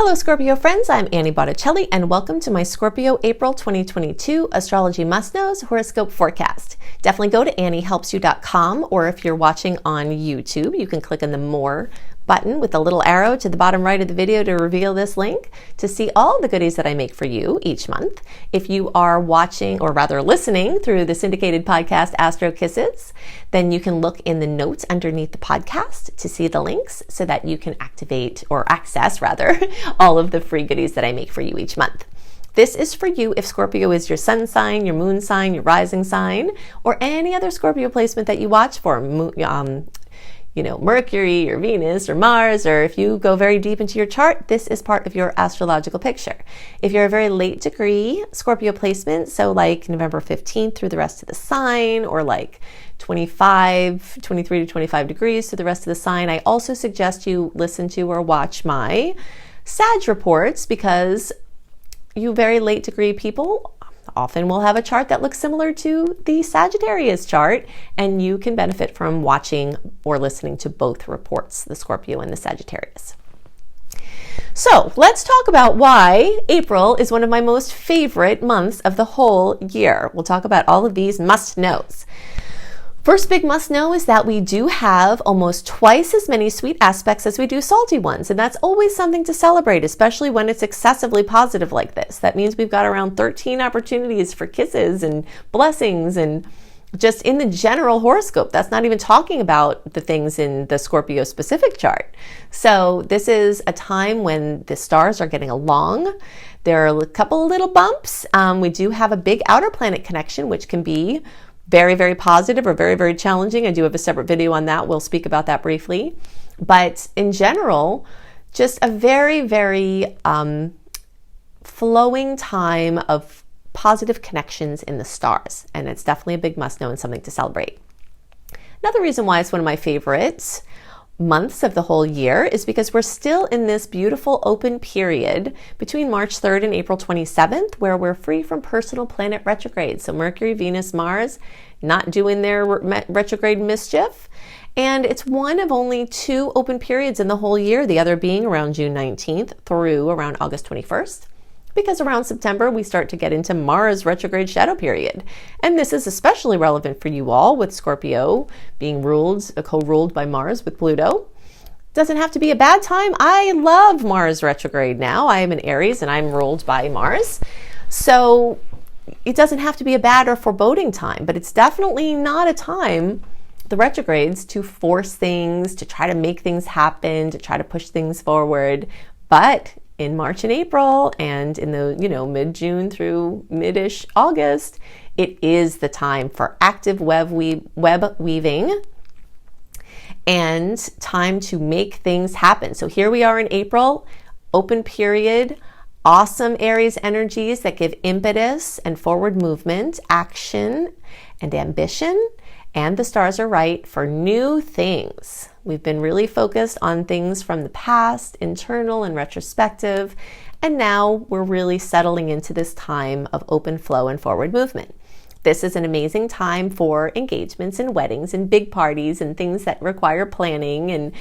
Hello Scorpio friends, I'm Annie Botticelli and welcome to my Scorpio April 2022 Astrology Must-Knows Horoscope Forecast. Definitely go to anniehelpsyou.com, or if you're watching on YouTube, you can click on the More button with the little arrow to the bottom right of the video to reveal this link to see all the goodies that I make for you each month. If you are watching, or rather listening, through the syndicated podcast Astro Kisses, then you can look in the notes underneath the podcast to see the links so that you can activate, or access rather, all of the free goodies that I make for you each month. This is for you if Scorpio is your sun sign, your moon sign, your rising sign, or any other Scorpio placement that you watch for. Mercury or Venus or Mars, or if you go very deep into your chart, this is part of your astrological picture. If you're a very late degree Scorpio placement, so like November 15th through the rest of the sign, or like 23 to 25 degrees through the rest of the sign, I also suggest you listen to or watch my Sag reports, because you very late degree people often will have a chart that looks similar to the Sagittarius chart, and you can benefit from watching or listening to both reports, the Scorpio and the Sagittarius. So let's talk about why April is one of my most favorite months of the whole year. We'll talk about all of these must-knows. First big must-know is that we do have almost twice as many sweet aspects as we do salty ones, and that's always something to celebrate, especially when it's excessively positive like this. That means we've got around 13 opportunities for kisses and blessings, and just in the general horoscope. That's not even talking about the things in the Scorpio specific chart. So this is a time when the stars are getting along. There are a couple little bumps. We do have a big outer planet connection, which can be very, very positive or very, very challenging. I do have a separate video on that. We'll speak about that briefly. But in general, just a very, very flowing time of positive connections in the stars. And it's definitely a big must-know and something to celebrate. Another reason why it's one of my favorites months of the whole year is because we're still in this beautiful open period between March 3rd and April 27th, where we're free from personal planet retrogrades. So Mercury, Venus, Mars not doing their retrograde mischief. And it's one of only two open periods in the whole year, the other being around June 19th through around August 21st. Because around September, we start to get into Mars retrograde shadow period. And this is especially relevant for you all, with Scorpio being co-ruled by Mars with Pluto. Doesn't have to be a bad time. I love Mars retrograde now. I am an Aries and I'm ruled by Mars. So it doesn't have to be a bad or foreboding time, but it's definitely not a time, the retrogrades, to force things, to try to make things happen, to try to push things forward. But in March and April, and in the mid-June through mid-ish August, it is the time for active web weaving and time to make things happen. So here we are in April, open period, awesome Aries energies that give impetus and forward movement, action and ambition. And the stars are right for new things. We've been really focused on things from the past, internal and retrospective, and now we're really settling into this time of open flow and forward movement. This is an amazing time for engagements and weddings and big parties and things that require planning and,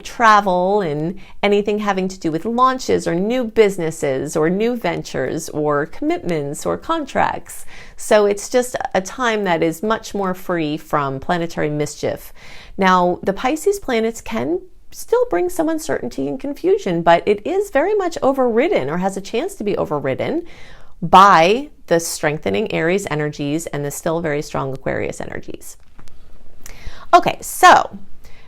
travel and anything having to do with launches or new businesses or new ventures or commitments or contracts. So it's just a time that is much more free from planetary mischief. Now, the Pisces planets can still bring some uncertainty and confusion, but it is very much overridden, or has a chance to be overridden, by the strengthening Aries energies and the still very strong Aquarius energies. Okay, so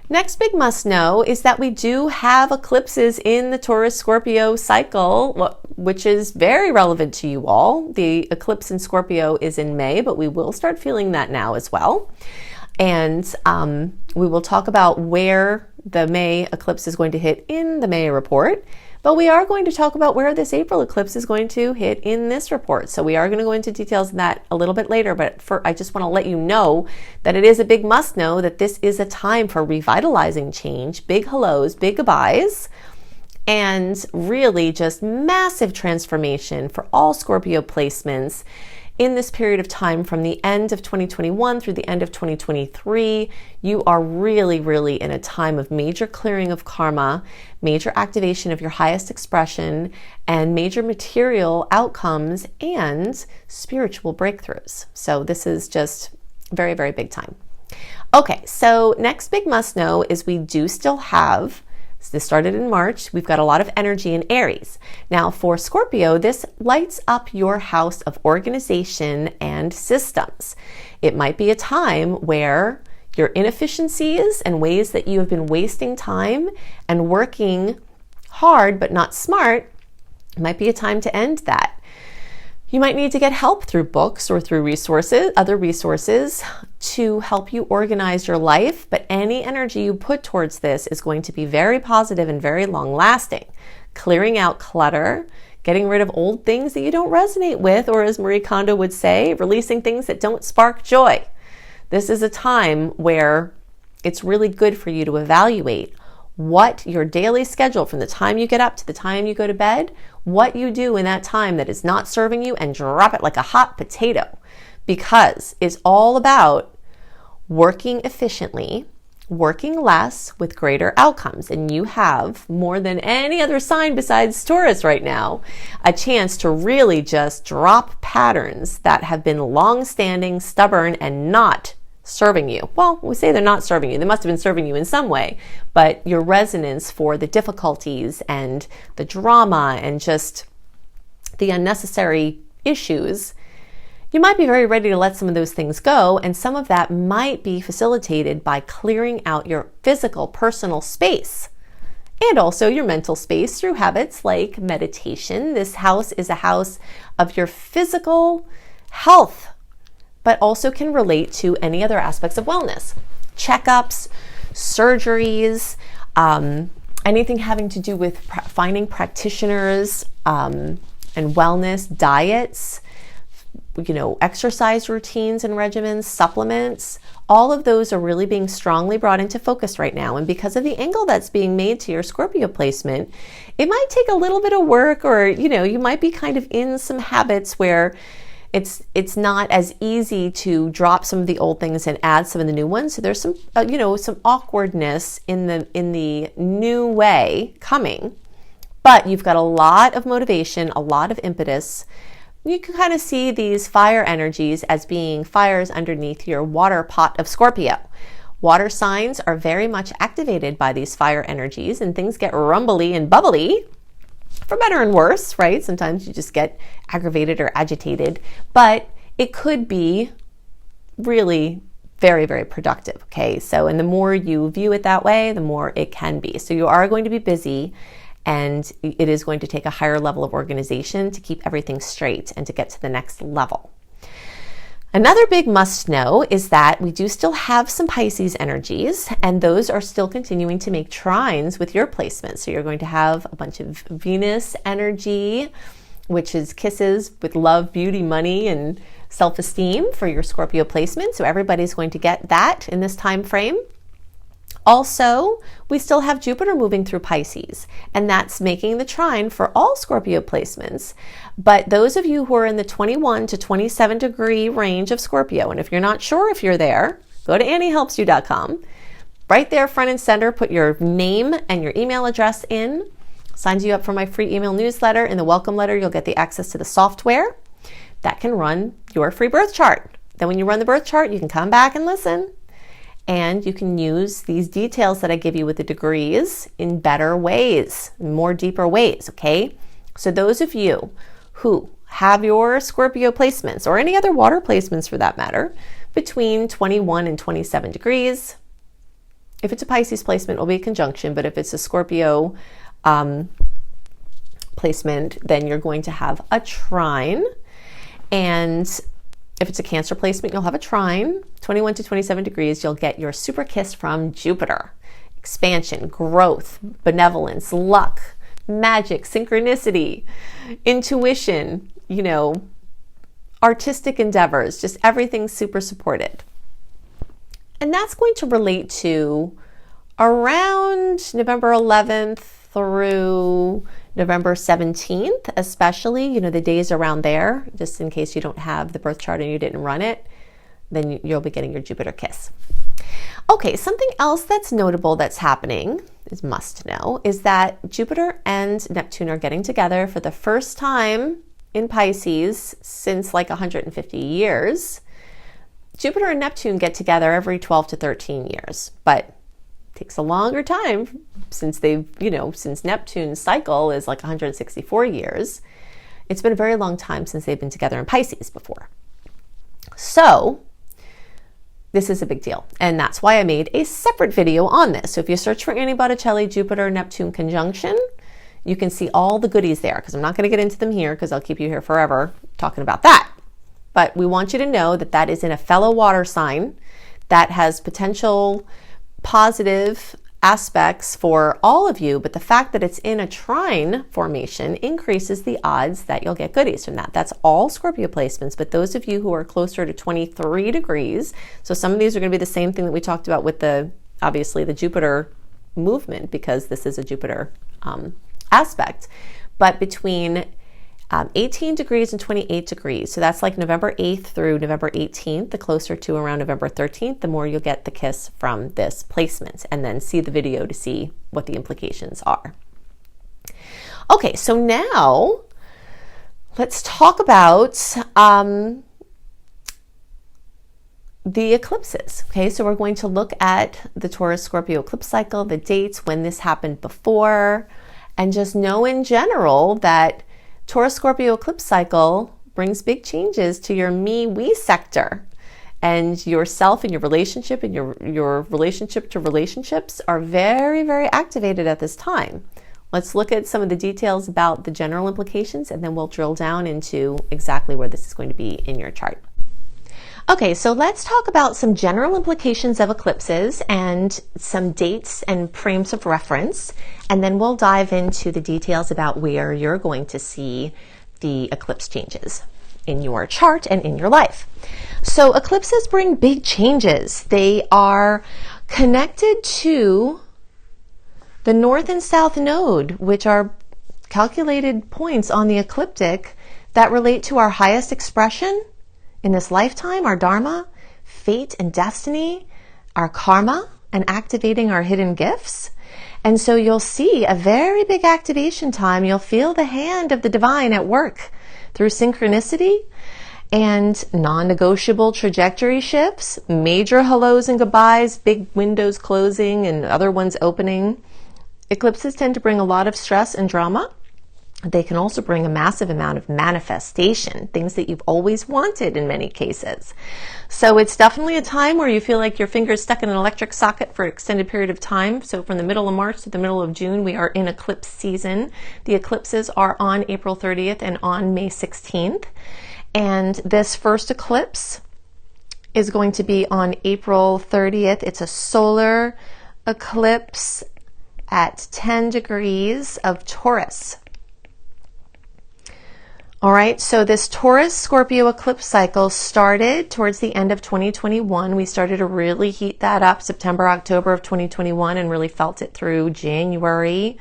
next big must know is that we do have eclipses in the Taurus Scorpio cycle, which is very relevant to you all. The eclipse in Scorpio is in May, but we will start feeling that now as well. And we will talk about where the May eclipse is going to hit in the May report. But we are going to talk about where this April eclipse is going to hit in this report. So we are going to go into details on that a little bit later, but I just want to let you know that it is a big must know that this is a time for revitalizing change, big hellos, big goodbyes, and really just massive transformation for all Scorpio placements in this period of time from the end of 2021 through the end of 2023, you are really, really in a time of major clearing of karma, major activation of your highest expression, and major material outcomes and spiritual breakthroughs. So this is just very, very big time. Okay, so next big must know is we do still have, this started in March, we've got a lot of energy in Aries. Now for Scorpio, this lights up your house of organization and systems. It might be a time where your inefficiencies and ways that you have been wasting time and working hard but not smart, might be a time to end that. You might need to get help through books or through resources, other resources to help you organize your life, but any energy you put towards this is going to be very positive and very long lasting. Clearing out clutter, getting rid of old things that you don't resonate with, or as Marie Kondo would say, releasing things that don't spark joy. This is a time where it's really good for you to evaluate what your daily schedule from the time you get up to the time you go to bed, what you do in that time that is not serving you, and drop it like a hot potato, because it's all about working efficiently, working less with greater outcomes. And you have, more than any other sign besides Taurus right now, a chance to really just drop patterns that have been long-standing, stubborn, and not serving you. Well, we say they're not serving you. They must have been serving you in some way, but your resonance for the difficulties and the drama and just the unnecessary issues, you might be very ready to let some of those things go, and some of that might be facilitated by clearing out your physical, personal space and also your mental space through habits like meditation. This house is a house of your physical health, but also can relate to any other aspects of wellness. Checkups, surgeries, anything having to do with finding practitioners and wellness, diets, exercise routines and regimens, supplements. All of those are really being strongly brought into focus right now. And because of the angle that's being made to your Scorpio placement, it might take a little bit of work, or, you might be kind of in some habits where it's not as easy to drop some of the old things and add some of the new ones. So there's some some awkwardness in the new way coming, but you've got a lot of motivation, a lot of impetus. You can kind of see these fire energies as being fires underneath your water pot of Scorpio. Water signs are very much activated by these fire energies, and things get rumbly and bubbly, for better and worse, right? Sometimes you just get aggravated or agitated, but it could be really very, very productive, okay? So, and the more you view it that way, the more it can be. So you are going to be busy, and it is going to take a higher level of organization to keep everything straight and to get to the next level. Another big must know is that we do still have some Pisces energies, and those are still continuing to make trines with your placement. So you're going to have a bunch of Venus energy, which is kisses with love, beauty, money, and self-esteem for your Scorpio placement. So everybody's going to get that in this time frame. Also, we still have Jupiter moving through Pisces, and that's making the trine for all Scorpio placements. But those of you who are in the 21 to 27 degree range of Scorpio, and if you're not sure if you're there, go to AnnieHelpsYou.com. Right there, front and center, put your name and your email address in. Signs you up for my free email newsletter. In the welcome letter, you'll get the access to the software that can run your free birth chart. Then when you run the birth chart, you can come back and listen. And you can use these details that I give you with the degrees in better ways, more deeper ways, okay? So those of you who have your Scorpio placements, or any other water placements for that matter, between 21 and 27 degrees, if it's a Pisces placement, it will be a conjunction, but if it's a Scorpio placement, then you're going to have a trine. And if it's a Cancer placement, you'll have a trine. 21 to 27 degrees, you'll get your super kiss from Jupiter. Expansion, growth, benevolence, luck, magic, synchronicity, intuition, artistic endeavors, just everything super supported. And that's going to relate to around November 11th through November 17th, especially, you know, the days around there, just in case you don't have the birth chart and you didn't run it, then you'll be getting your Jupiter kiss. Okay, something else that's notable that's happening, is must know, is that Jupiter and Neptune are getting together for the first time in Pisces since like 150 years. Jupiter and Neptune get together every 12 to 13 years, but it takes a longer time since since Neptune's cycle is like 164 years. It's been a very long time since they've been together in Pisces before. So this is a big deal, and that's why I made a separate video on this. So if you search for Annie Botticelli Jupiter Neptune conjunction, you can see all the goodies there, because I'm not going to get into them here because I'll keep you here forever talking about that. But we want you to know that that is in a fellow water sign that has potential positive aspects for all of you, but the fact that it's in a trine formation increases the odds that you'll get goodies from that. That's all Scorpio placements, but those of you who are closer to 23 degrees, so some of these are going to be the same thing that we talked about with obviously the Jupiter movement, because this is a Jupiter aspect, but between 18 degrees and 28 degrees. So that's like November 8th through November 18th, the closer to around November 13th, the more you'll get the kiss from this placement, and then see the video to see what the implications are. Okay, so now let's talk about the eclipses. Okay, so we're going to look at the Taurus Scorpio eclipse cycle, the dates, when this happened before, and just know in general that Taurus Scorpio eclipse cycle brings big changes to your me-we sector, and yourself and your relationship and your relationship to relationships are very, very activated at this time. Let's look at some of the details about the general implications, and then we'll drill down into exactly where this is going to be in your chart. Okay, so let's talk about some general implications of eclipses and some dates and frames of reference, and then we'll dive into the details about where you're going to see the eclipse changes in your chart and in your life. So eclipses bring big changes. They are connected to the North and South node, which are calculated points on the ecliptic that relate to our highest expression in this lifetime, our dharma, fate and destiny, our karma, and activating our hidden gifts. And so you'll see a very big activation time. You'll feel the hand of the divine at work through synchronicity and non-negotiable trajectory shifts, major hellos and goodbyes, big windows closing and other ones opening. Eclipses tend to bring a lot of stress and drama. They can also bring a massive amount of manifestation, things that you've always wanted in many cases. So it's definitely a time where you feel like your finger's stuck in an electric socket for an extended period of time. So from the middle of March to the middle of June, we are in eclipse season. The eclipses are on April 30th and on May 16th. And this first eclipse is going to be on April 30th. It's a solar eclipse at 10 degrees of Taurus. All right, so this Taurus Scorpio eclipse cycle started towards the end of 2021. We started to really heat that up September, October of 2021, and really felt it through January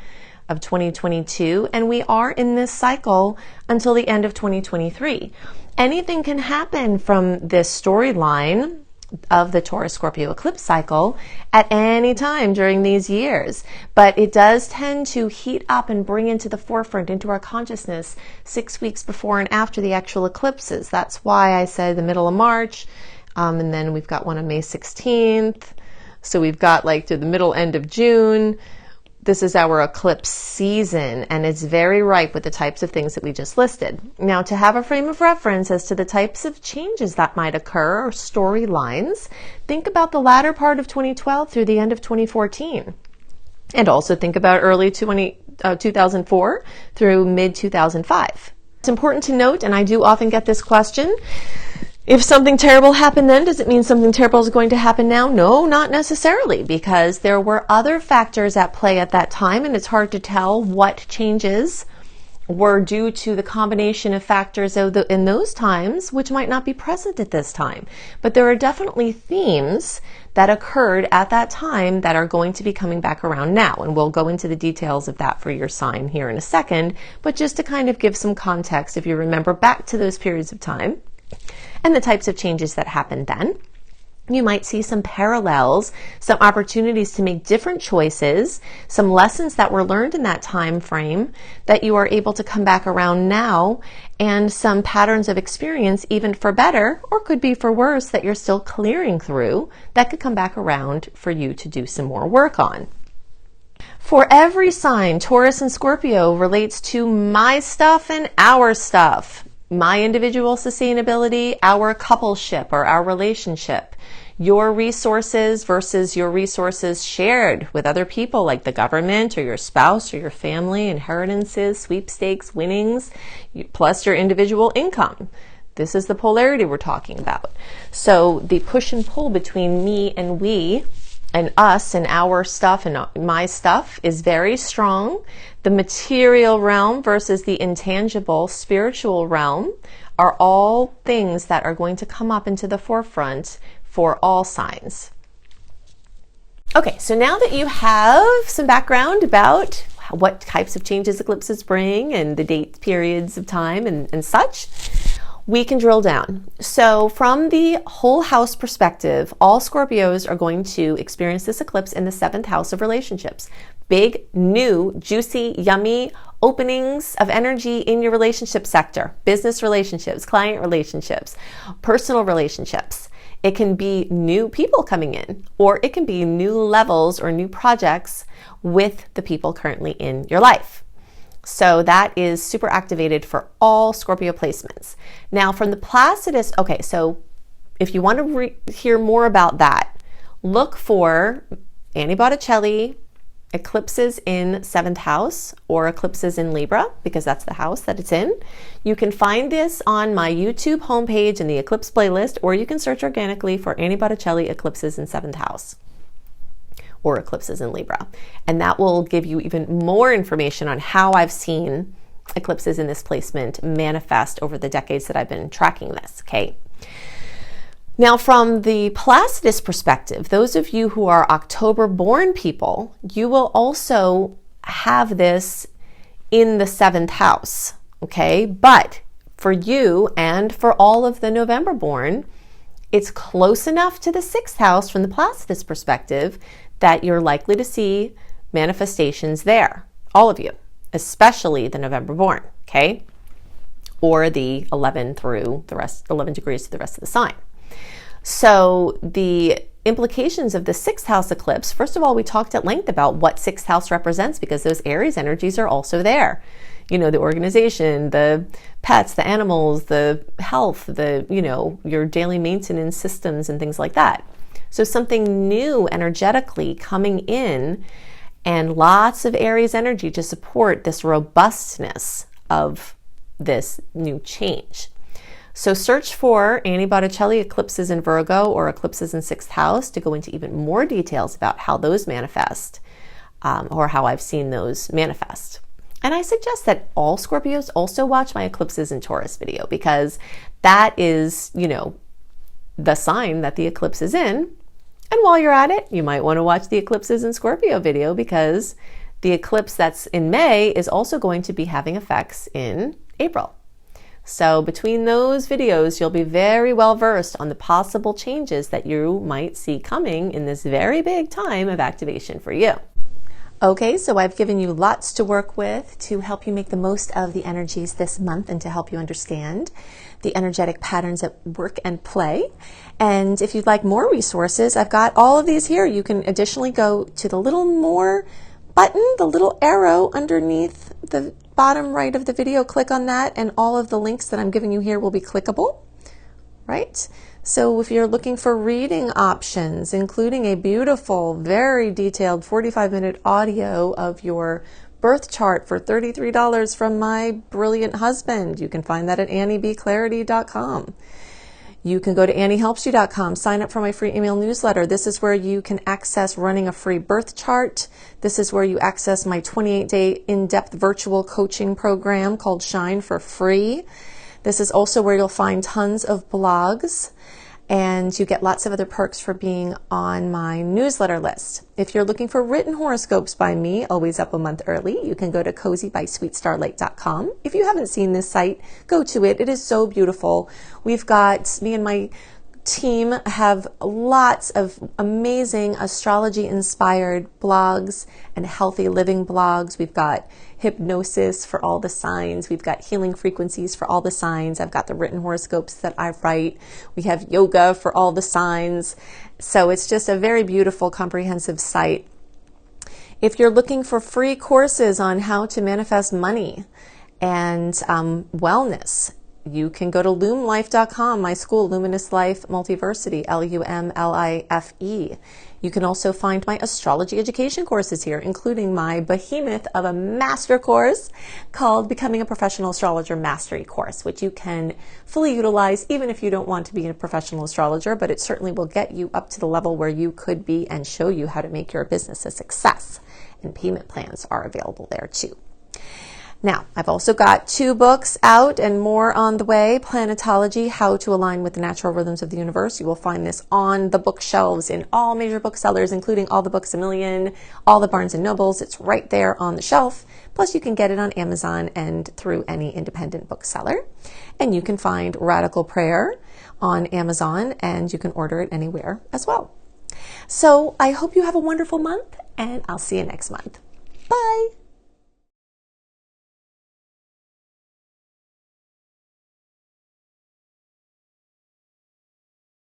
of 2022. And we are in this cycle until the end of 2023. Anything can happen from this storyline of the Taurus Scorpio eclipse cycle at any time during these years, but it does tend to heat up and bring into the forefront, into our consciousness 6 weeks before and after the actual eclipses. That's why I said the middle of March, and then we've got one on May 16th, so we've got like to the middle end of June. This is our eclipse season, and it's very ripe with the types of things that we just listed. Now, to have a frame of reference as to the types of changes that might occur or storylines, think about the latter part of 2012 through the end of 2014. And also think about early 2004 through mid-2005. It's important to note, and I do often get this question, if something terrible happened then, does it mean something terrible is going to happen now? No, not necessarily, because there were other factors at play at that time, and it's hard to tell what changes were due to the combination of factors in those times, which might not be present at this time. But there are definitely themes that occurred at that time that are going to be coming back around now. And we'll go into the details of that for your sign here in a second. But just to kind of give some context, if you remember back to those periods of time and the types of changes that happened then, you might see some parallels, some opportunities to make different choices, some lessons that were learned in that time frame that you are able to come back around now, and some patterns of experience, even for better or could be for worse, that you're still clearing through that could come back around for you to do some more work on. For every sign, Taurus and Scorpio relates to my stuff and our stuff. My individual sustainability, our coupleship or our relationship, your resources versus your resources shared with other people like the government or your spouse or your family, inheritances, sweepstakes, winnings, plus your individual income. This is the polarity we're talking about. So the push and pull between me and we and us and our stuff and my stuff is very strong. The material realm versus the intangible spiritual realm are all things that are going to come up into the forefront for all signs. Okay, so now that you have some background about what types of changes eclipses bring and the date periods of time and such, we can drill down. So from the whole house perspective, all Scorpios are going to experience this eclipse in the 7th house of relationships. Big, new, juicy, yummy openings of energy in your relationship sector, business relationships, client relationships, personal relationships. It can be new people coming in, or it can be new levels or new projects with the people currently in your life. So that is super activated for all Scorpio placements. Now from the Placidus, okay, so if you want to hear more about that, look for Annie Botticelli, eclipses in 7th house or eclipses in Libra, because that's the house that it's in. You can find this on my YouTube homepage in the Eclipse playlist, or you can search organically for Annie Botticelli eclipses in 7th house or eclipses in Libra. And that will give you even more information on how I've seen eclipses in this placement manifest over the decades that I've been tracking this, okay? Now, from the Placidus perspective, those of you who are October born people, you will also have this in the 7th house, okay? But for you and for all of the November born, it's close enough to the 6th house from the Placidus perspective that you're likely to see manifestations there, all of you, especially the November born, okay? Or the 11 degrees to the rest of the sign. So the implications of the 6th house eclipse, first of all, we talked at length about what 6th house represents because those Aries energies are also there. You know, the organization, the pets, the animals, the health, your daily maintenance systems and things like that. So something new energetically coming in and lots of Aries energy to support this robustness of this new change. So search for Annie Botticelli eclipses in Virgo or eclipses in 6th house to go into even more details about how those manifest or how I've seen those manifest. And I suggest that all Scorpios also watch my eclipses in Taurus video because that is, the sign that the eclipse is in. And while you're at it, you might want to watch the eclipses in Scorpio video because the eclipse that's in May is also going to be having effects in April. So between those videos, you'll be very well versed on the possible changes that you might see coming in this very big time of activation for you. Okay, so I've given you lots to work with to help you make the most of the energies this month and to help you understand the energetic patterns at work and play. And if you'd like more resources, I've got all of these here. You can additionally go to the little more button, the little arrow underneath the bottom right of the video, click on that, and all of the links that I'm giving you here will be clickable, right? So if you're looking for reading options, including a beautiful, very detailed 45-minute audio of your birth chart for $33 from my brilliant husband, you can find that at anniebclarity.com. You can go to anniehelpsyou.com, sign up for my free email newsletter. This is where you can access running a free birth chart. This is where you access my 28-day in-depth virtual coaching program called Shine for free. This is also where you'll find tons of blogs, and you get lots of other perks for being on my newsletter list. If you're looking for written horoscopes by me, always up a month early, you can go to cozybysweetstarlight.com. If you haven't seen this site, go to it. It is so beautiful. We've got, me and my team have lots of amazing astrology-inspired blogs and healthy living blogs. We've got hypnosis for all the signs. We've got healing frequencies for all the signs. I've got the written horoscopes that I write. We have yoga for all the signs. So it's just a very beautiful, comprehensive site. If you're looking for free courses on how to manifest money and wellness, you can go to lumlife.com, my school, Luminous Life Multiversity, LUMLIFE. You can also find my astrology education courses here, including my behemoth of a master course called Becoming a Professional Astrologer Mastery Course, which you can fully utilize even if you don't want to be a professional astrologer, but it certainly will get you up to the level where you could be and show you how to make your business a success. And payment plans are available there too. Now, I've also got 2 books out and more on the way. Planetology, How to Align with the Natural Rhythms of the Universe. You will find this on the bookshelves in all major booksellers, including all the Books A Million, all the Barnes & Nobles. It's right there on the shelf. Plus, you can get it on Amazon and through any independent bookseller. And you can find Radical Prayer on Amazon, and you can order it anywhere as well. So I hope you have a wonderful month, and I'll see you next month. Bye.